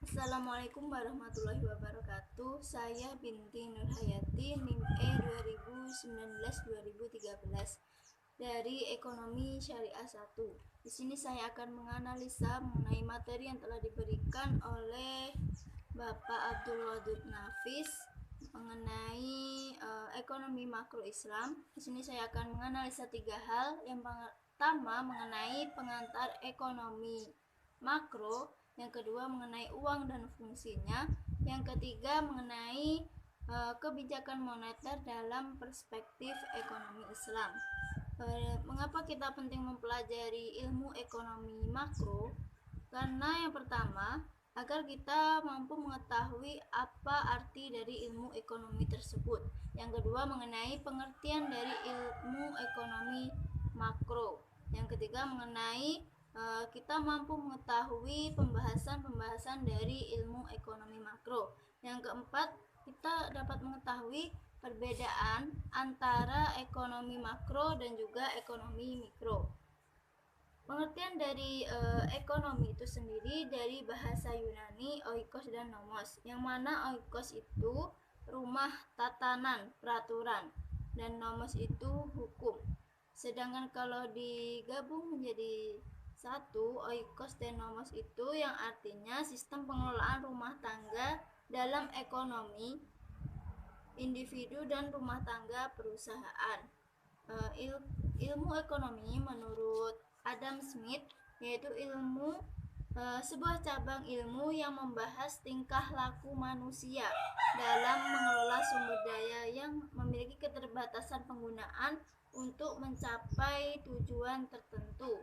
Assalamualaikum warahmatullahi wabarakatuh. Saya binti Nurhayati, NIM E 2019-2013 dari Ekonomi Syariah 1. Di sini saya akan menganalisa mengenai materi yang telah diberikan oleh Bapak Abdul Wadud Nafis mengenai ekonomi makro Islam. Di sini saya akan menganalisa 3 hal. Yang pertama mengenai pengantar ekonomi makro, yang kedua mengenai uang dan fungsinya, yang ketiga mengenai kebijakan moneter dalam perspektif ekonomi Islam. Mengapa kita penting mempelajari ilmu ekonomi makro? Karena yang pertama, agar kita mampu mengetahui apa arti dari ilmu ekonomi tersebut. Yang kedua, mengenai pengertian dari ilmu ekonomi makro. Yang ketiga, mengenai kita mampu mengetahui pembahasan-pembahasan dari ilmu ekonomi makro. Yang keempat, kita dapat mengetahui perbedaan antara ekonomi makro dan juga ekonomi mikro. Pengertian dari ekonomi itu sendiri dari bahasa Yunani oikos dan nomos, yang mana oikos itu rumah, tatanan, peraturan, dan nomos itu hukum. Sedangkan kalau digabung menjadi satu, oikos dan nomos itu yang artinya sistem pengelolaan rumah tangga dalam ekonomi individu dan rumah tangga perusahaan. Ilmu ekonomi menurut Adam Smith yaitu sebuah cabang ilmu yang membahas tingkah laku manusia dalam mengelola sumber daya yang memiliki keterbatasan penggunaan untuk mencapai tujuan tertentu.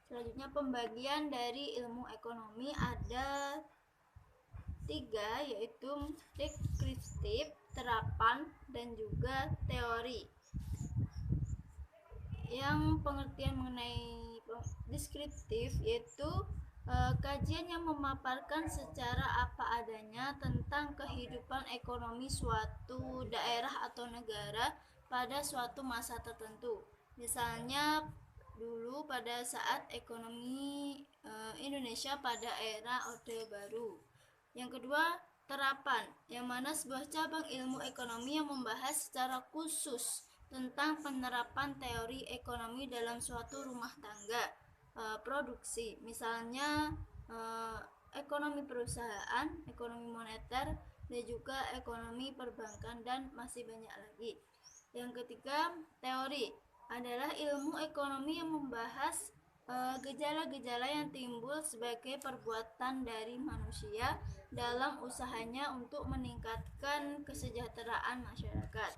Selanjutnya, pembagian dari ilmu ekonomi ada 3, yaitu deskriptif, terapan, dan juga teori. Yang pengertian mengenai deskriptif yaitu kajian yang memaparkan secara apa adanya tentang kehidupan ekonomi suatu daerah atau negara pada suatu masa tertentu. Misalnya dulu pada saat ekonomi Indonesia pada era Orde Baru. Yang kedua, terapan, yang mana sebuah cabang ilmu ekonomi yang membahas secara khusus tentang penerapan teori ekonomi dalam suatu rumah tangga produksi. Misalnya ekonomi perusahaan, ekonomi moneter, dan juga ekonomi perbankan, dan masih banyak lagi. Yang ketiga, teori adalah ilmu ekonomi yang membahas gejala-gejala yang timbul sebagai perbuatan dari manusia dalam usahanya untuk meningkatkan kesejahteraan masyarakat.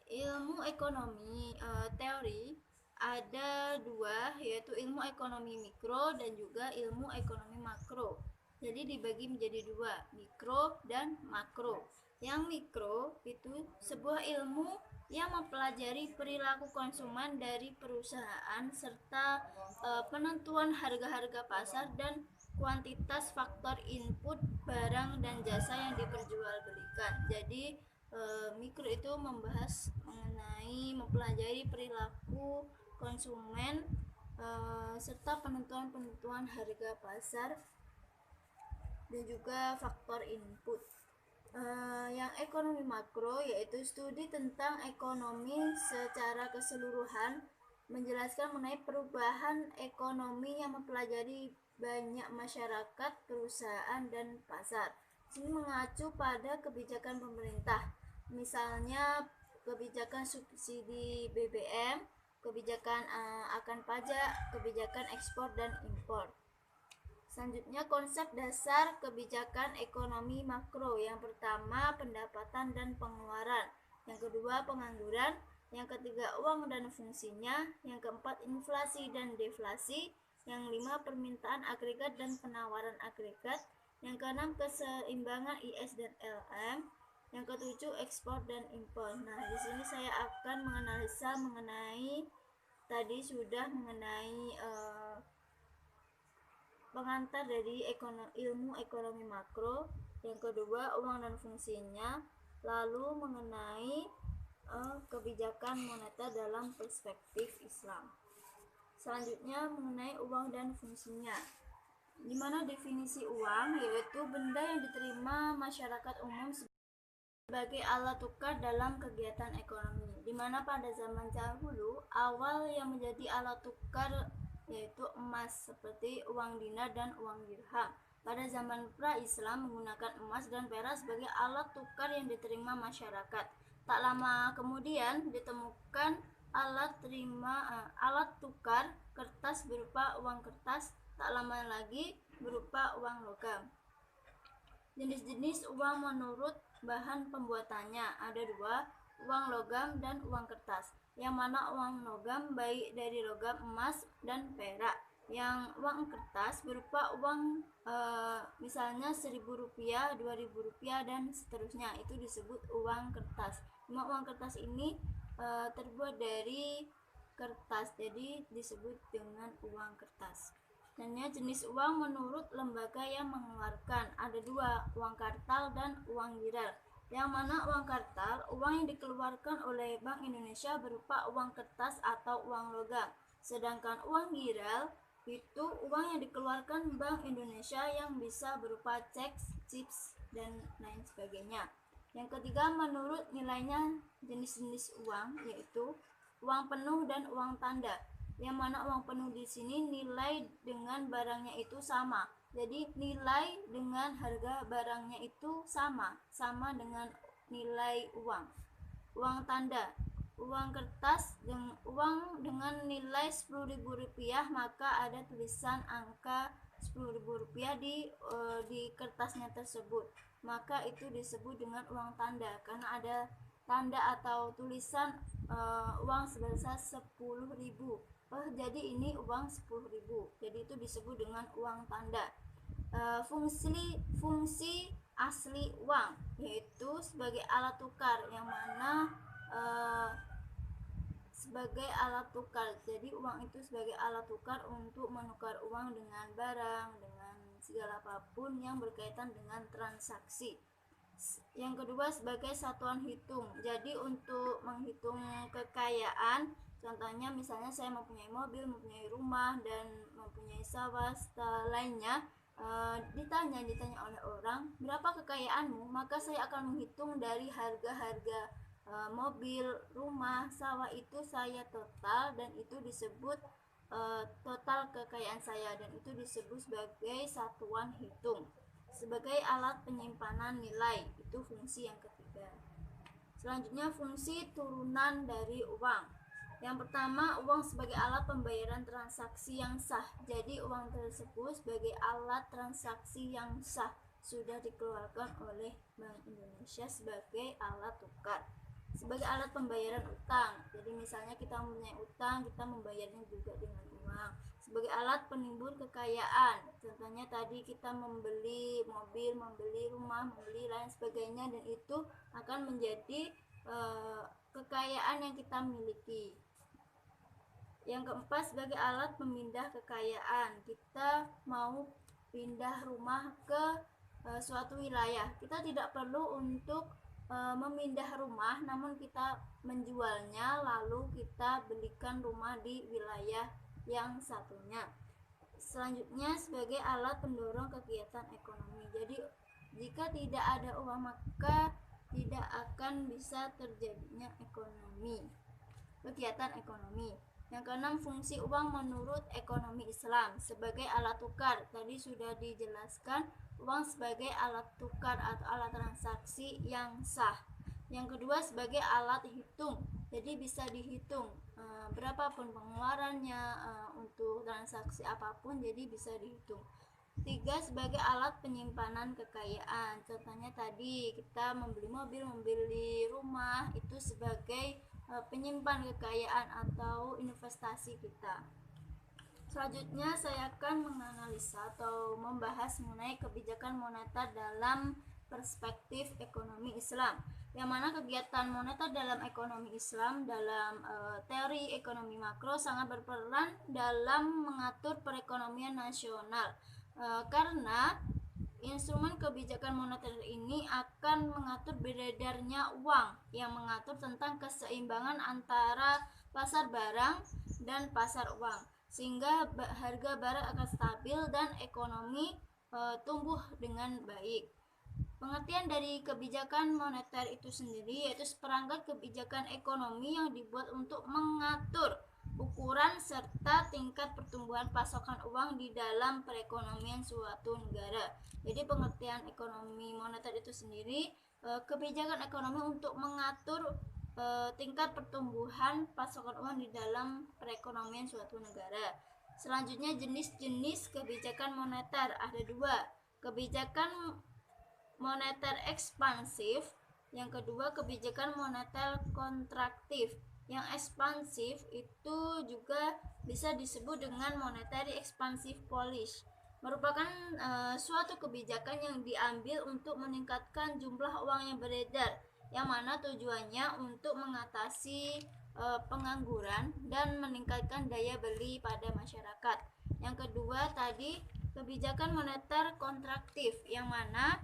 Ilmu ekonomi teori ada 2, yaitu ilmu ekonomi mikro dan juga ilmu ekonomi makro. Jadi dibagi menjadi 2, mikro dan makro. Yang mikro itu sebuah ilmu yang mempelajari perilaku konsumen dari perusahaan serta penentuan harga-harga pasar dan kuantitas faktor input barang dan jasa yang diperjualbelikan. Jadi mikro itu membahas mengenai mempelajari perilaku konsumen serta penentuan harga pasar dan juga faktor input. Yang ekonomi makro yaitu studi tentang ekonomi secara keseluruhan, menjelaskan mengenai perubahan ekonomi yang mempelajari banyak masyarakat, perusahaan, dan pasar. Ini mengacu pada kebijakan pemerintah, misalnya kebijakan subsidi BBM, kebijakan akan pajak, kebijakan ekspor dan impor. Selanjutnya, konsep dasar kebijakan ekonomi makro. Yang pertama, pendapatan dan pengeluaran. Yang kedua, pengangguran. Yang ketiga, uang dan fungsinya. Yang keempat, inflasi dan deflasi. Yang lima, permintaan agregat dan penawaran agregat. Yang keenam, keseimbangan IS dan LM. Yang ketujuh, ekspor dan impor. Nah, di sini saya akan menganalisa mengenai tadi sudah mengenai pengantar dari ilmu ekonomi makro. Yang kedua, uang dan fungsinya. Lalu mengenai kebijakan moneter dalam perspektif Islam. Selanjutnya mengenai uang dan fungsinya. di mana definisi uang yaitu benda yang diterima masyarakat umum sebagai alat tukar dalam kegiatan ekonomi, di mana pada zaman dahulu awal yang menjadi alat tukar yaitu emas seperti uang dinar dan uang dirham. Pada zaman pra-Islam menggunakan emas dan perak sebagai alat tukar yang diterima masyarakat. Tak lama kemudian ditemukan alat tukar kertas berupa uang kertas, tak lama lagi berupa uang logam. Jenis-jenis uang menurut bahan pembuatannya ada dua, uang logam dan uang kertas. Yang mana uang logam baik dari logam emas dan perak. Yang uang kertas berupa uang misalnya Rp1.000, Rp2.000 dan seterusnya, itu disebut uang kertas. Cuma uang kertas ini terbuat dari kertas, jadi disebut dengan uang kertas. Dan jenis uang menurut lembaga yang mengeluarkan ada dua, uang kartal dan uang giral. Yang mana uang kartal, uang yang dikeluarkan oleh Bank Indonesia berupa uang kertas atau uang logam. Sedangkan uang giral itu uang yang dikeluarkan Bank Indonesia yang bisa berupa cek, chips, dan lain sebagainya. Yang ketiga, menurut nilainya jenis-jenis uang yaitu uang penuh dan uang tanda. Yang mana uang penuh di sini nilai dengan barangnya itu sama. Jadi nilai dengan harga barangnya itu sama dengan nilai uang. Uang tanda, uang kertas dan uang dengan nilai Rp10.000, maka ada tulisan angka Rp10.000 di kertasnya tersebut, maka itu disebut dengan uang tanda karena ada tanda atau tulisan uang sebesar Rp10.000. Jadi ini uang Rp10.000, jadi itu disebut dengan uang tanda. Fungsi asli uang yaitu sebagai alat tukar, yang mana sebagai alat tukar. Jadi uang itu sebagai alat tukar untuk menukar uang dengan barang, dengan segala apapun yang berkaitan dengan transaksi. Yang kedua, sebagai satuan hitung. Jadi untuk menghitung kekayaan, contohnya misalnya saya mempunyai mobil, mempunyai rumah, dan mempunyai sawah lainnya, ditanya oleh orang, berapa kekayaanmu? Maka saya akan menghitung dari harga-harga mobil, rumah, sawah itu saya total, dan itu disebut total kekayaan saya, dan itu disebut sebagai satuan hitung. Sebagai alat penyimpanan nilai, itu fungsi yang ketiga. Selanjutnya, fungsi turunan dari uang. Yang pertama, uang sebagai alat pembayaran transaksi yang sah. Jadi uang tersebut sebagai alat transaksi yang sah sudah dikeluarkan oleh Bank Indonesia sebagai alat tukar. Sebagai alat pembayaran utang, jadi misalnya kita mempunyai utang, kita membayarnya juga dengan uang. Sebagai alat penimbun kekayaan, contohnya tadi kita membeli mobil, membeli rumah, membeli lain sebagainya, dan itu akan menjadi kekayaan yang kita miliki. Yang keempat, sebagai alat pemindah kekayaan, kita mau pindah rumah ke suatu wilayah, kita tidak perlu untuk memindah rumah, namun kita menjualnya lalu kita belikan rumah di wilayah yang satunya. Selanjutnya, sebagai alat pendorong kegiatan ekonomi. Jadi jika tidak ada uang, maka tidak akan bisa terjadinya kegiatan ekonomi. Yang keenam, fungsi uang menurut ekonomi Islam sebagai alat tukar. Tadi sudah dijelaskan, uang sebagai alat tukar atau alat transaksi yang sah. Yang kedua, sebagai alat hitung. Jadi bisa dihitung berapapun pengeluarannya untuk transaksi apapun, jadi bisa dihitung. Tiga, sebagai alat penyimpanan kekayaan. Contohnya tadi kita membeli mobil, membeli rumah, itu sebagai penyimpan kekayaan atau investasi kita. Selanjutnya saya akan menganalisa atau membahas mengenai kebijakan moneter dalam perspektif ekonomi Islam, yang mana kegiatan moneter dalam ekonomi Islam dalam teori ekonomi makro sangat berperan dalam mengatur perekonomian nasional, karena instrumen kebijakan moneter ini akan mengatur beredarnya uang, yang mengatur tentang keseimbangan antara pasar barang dan pasar uang. sehingga harga barang akan stabil dan ekonomi tumbuh dengan baik. Pengertian dari kebijakan moneter itu sendiri yaitu seperangkat kebijakan ekonomi yang dibuat untuk mengatur ukuran serta tingkat pertumbuhan pasokan uang di dalam perekonomian suatu negara. Jadi pengertian ekonomi moneter itu sendiri kebijakan ekonomi untuk mengatur tingkat pertumbuhan pasokan uang di dalam perekonomian suatu negara. Selanjutnya jenis-jenis kebijakan moneter ada dua. Kebijakan moneter ekspansif, yang kedua kebijakan moneter kontraktif. Yang ekspansif itu juga bisa disebut dengan monetary expansive policy, merupakan suatu kebijakan yang diambil untuk meningkatkan jumlah uang yang beredar, yang mana tujuannya untuk mengatasi pengangguran dan meningkatkan daya beli pada masyarakat. Yang kedua tadi kebijakan moneter kontraktif, yang mana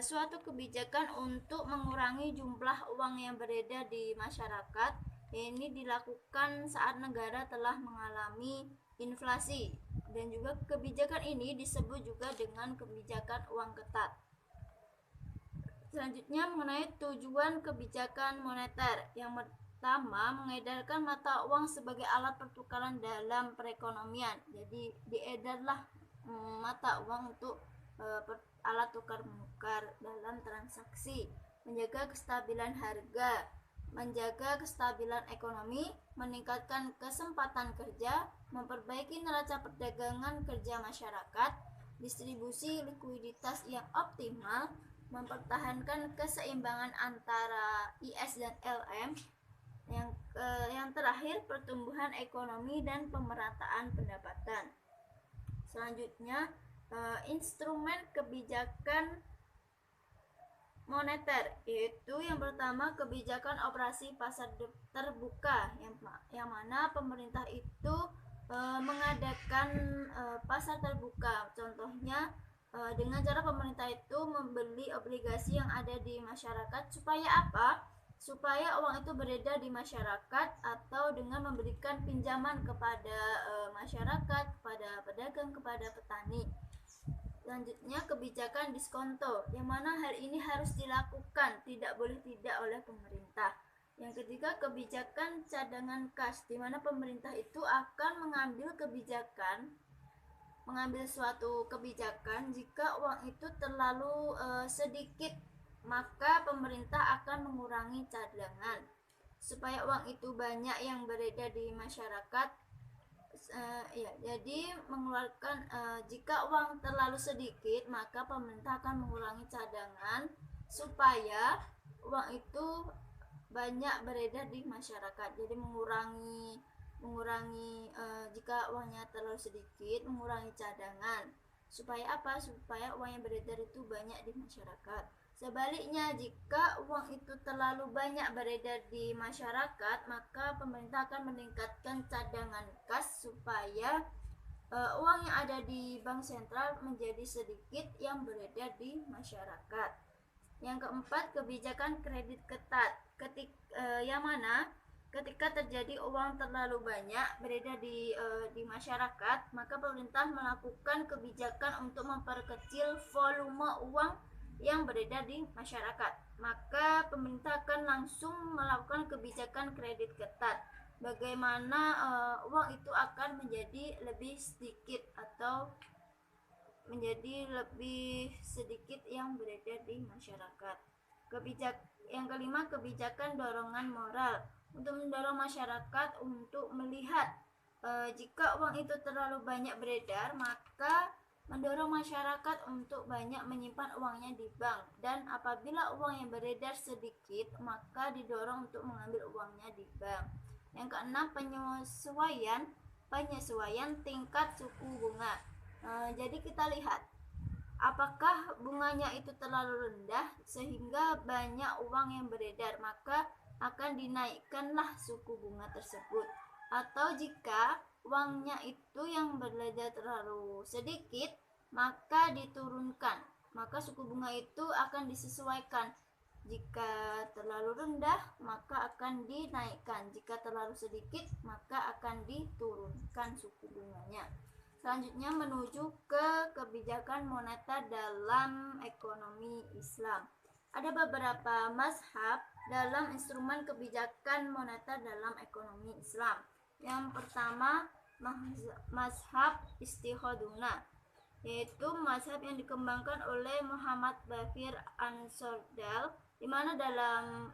suatu kebijakan untuk mengurangi jumlah uang yang beredar di masyarakat. Ini dilakukan saat negara telah mengalami inflasi, dan juga kebijakan ini disebut juga dengan kebijakan uang ketat. Selanjutnya mengenai tujuan kebijakan moneter. Yang pertama, mengedarkan mata uang sebagai alat pertukaran dalam perekonomian. Jadi diedarlah mata uang untuk alat tukar menukar dalam transaksi, menjaga kestabilan harga, menjaga kestabilan ekonomi, meningkatkan kesempatan kerja, memperbaiki neraca perdagangan kerja masyarakat, distribusi likuiditas yang optimal, mempertahankan keseimbangan antara IS dan LM, yang terakhir pertumbuhan ekonomi dan pemerataan pendapatan. Selanjutnya instrumen kebijakan moneter, yaitu yang pertama kebijakan operasi pasar terbuka, yang mana pemerintah itu mengadakan pasar terbuka. Contohnya dengan cara pemerintah itu membeli obligasi yang ada di masyarakat. Supaya apa? Supaya uang itu beredar di masyarakat, atau dengan memberikan pinjaman kepada masyarakat, kepada pedagang, kepada petani. Selanjutnya kebijakan diskonto, yang mana hal ini harus dilakukan, tidak boleh tidak oleh pemerintah. Yang ketiga kebijakan cadangan kas, di mana pemerintah itu akan mengambil suatu kebijakan jika uang itu terlalu sedikit, maka pemerintah akan mengurangi cadangan supaya uang itu banyak yang beredar di masyarakat. Jadi mengeluarkan jika uang terlalu sedikit, maka pemerintah akan mengurangi cadangan supaya uang itu banyak beredar di masyarakat. Jadi mengurangi jika uangnya terlalu sedikit, mengurangi cadangan. Supaya apa? Supaya uang yang beredar itu banyak di masyarakat. Sebaliknya, jika uang itu terlalu banyak beredar di masyarakat, maka pemerintah akan meningkatkan cadangan kas supaya uang yang ada di bank sentral menjadi sedikit yang beredar di masyarakat. Yang keempat, kebijakan kredit ketat, yang mana ketika terjadi uang terlalu banyak beredar di masyarakat, maka pemerintah melakukan kebijakan untuk memperkecil volume uang yang beredar di masyarakat. Maka pemerintah akan langsung melakukan kebijakan kredit ketat. Bagaimana uang itu akan menjadi lebih sedikit, atau menjadi lebih sedikit yang beredar di masyarakat. Yang kelima, kebijakan dorongan moral, untuk mendorong masyarakat untuk melihat jika uang itu terlalu banyak beredar, maka mendorong masyarakat untuk banyak menyimpan uangnya di bank. Dan apabila uang yang beredar sedikit, maka didorong untuk mengambil uangnya di bank. Yang keenam, penyesuaian tingkat suku bunga. Jadi kita lihat apakah bunganya itu terlalu rendah sehingga banyak uang yang beredar, maka akan dinaikkanlah suku bunga tersebut. Atau jika uangnya itu yang beredar terlalu sedikit, maka diturunkan, maka suku bunga itu akan disesuaikan Jika terlalu rendah, maka akan dinaikkan. Jika terlalu sedikit, maka akan diturunkan suku bunganya. Selanjutnya menuju ke kebijakan moneter dalam ekonomi Islam. Ada beberapa mazhab dalam instrumen kebijakan moneter dalam ekonomi Islam. Yang pertama, mazhab Istiqoduna, yaitu mazhab yang dikembangkan oleh Muhammad Baqir Ansordal, di mana dalam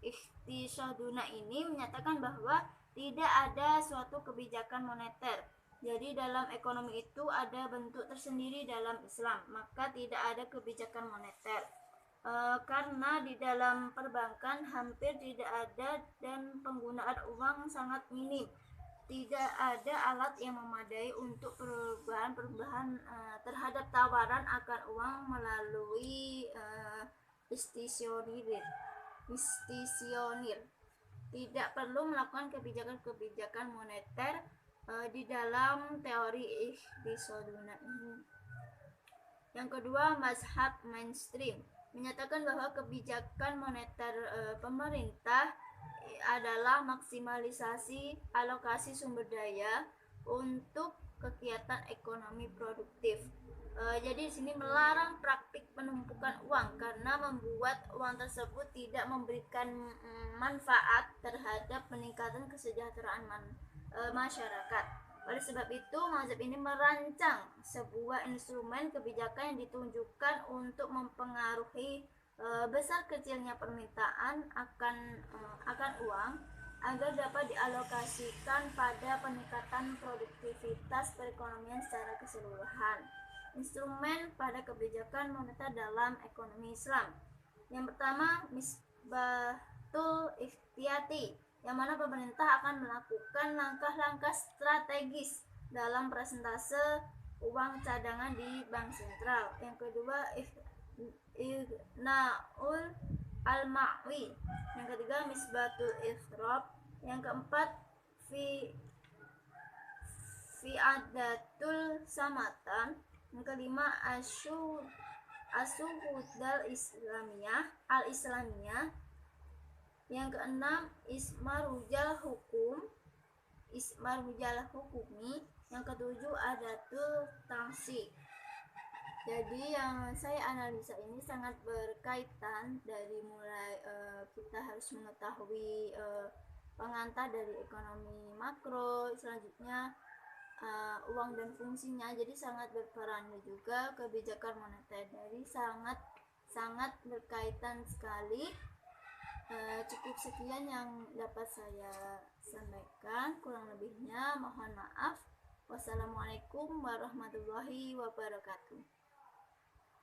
Istiqoduna ini menyatakan bahwa tidak ada suatu kebijakan moneter. Jadi dalam ekonomi itu ada bentuk tersendiri dalam Islam, maka tidak ada kebijakan moneter. Karena di dalam perbankan hampir tidak ada dan penggunaan uang sangat minim. Tidak ada alat yang memadai untuk perubahan terhadap tawaran akan uang melalui istisionir. Tidak perlu melakukan kebijakan-kebijakan moneter di dalam teori Iqtisaduna ini. Yang kedua, mazhab mainstream menyatakan bahwa kebijakan moneter pemerintah adalah maksimalisasi alokasi sumber daya untuk kegiatan ekonomi produktif. Jadi di sini melarang praktik penumpukan uang karena membuat uang tersebut tidak memberikan manfaat terhadap peningkatan kesejahteraan masyarakat. Oleh sebab itu, mazhab ini merancang sebuah instrumen kebijakan yang ditunjukkan untuk mempengaruhi besar kecilnya permintaan akan uang agar dapat dialokasikan pada peningkatan produktivitas perekonomian secara keseluruhan. Instrumen pada kebijakan moneter dalam ekonomi Islam. Yang pertama, misbatul ihtiyati, yang mana pemerintah akan melakukan langkah-langkah strategis dalam persentase uang cadangan di bank sentral. Yang kedua, Naul al-Ma'wi. Yang ketiga, misbatul isrof. Yang keempat, fi'adatul samatan. Yang kelima, asuhudal al-islamiyah. Yang keenam, ismarujal hukumi. Yang ketujuh, adatul tangsik. Jadi yang saya analisa ini sangat berkaitan dari mulai kita harus mengetahui pengantar dari ekonomi makro, selanjutnya uang dan fungsinya. Jadi sangat berperan juga kebijakan moneter. Jadi sangat berkaitan sekali. Cukup sekian yang dapat saya sampaikan, kurang lebihnya mohon maaf. Wassalamualaikum warahmatullahi wabarakatuh.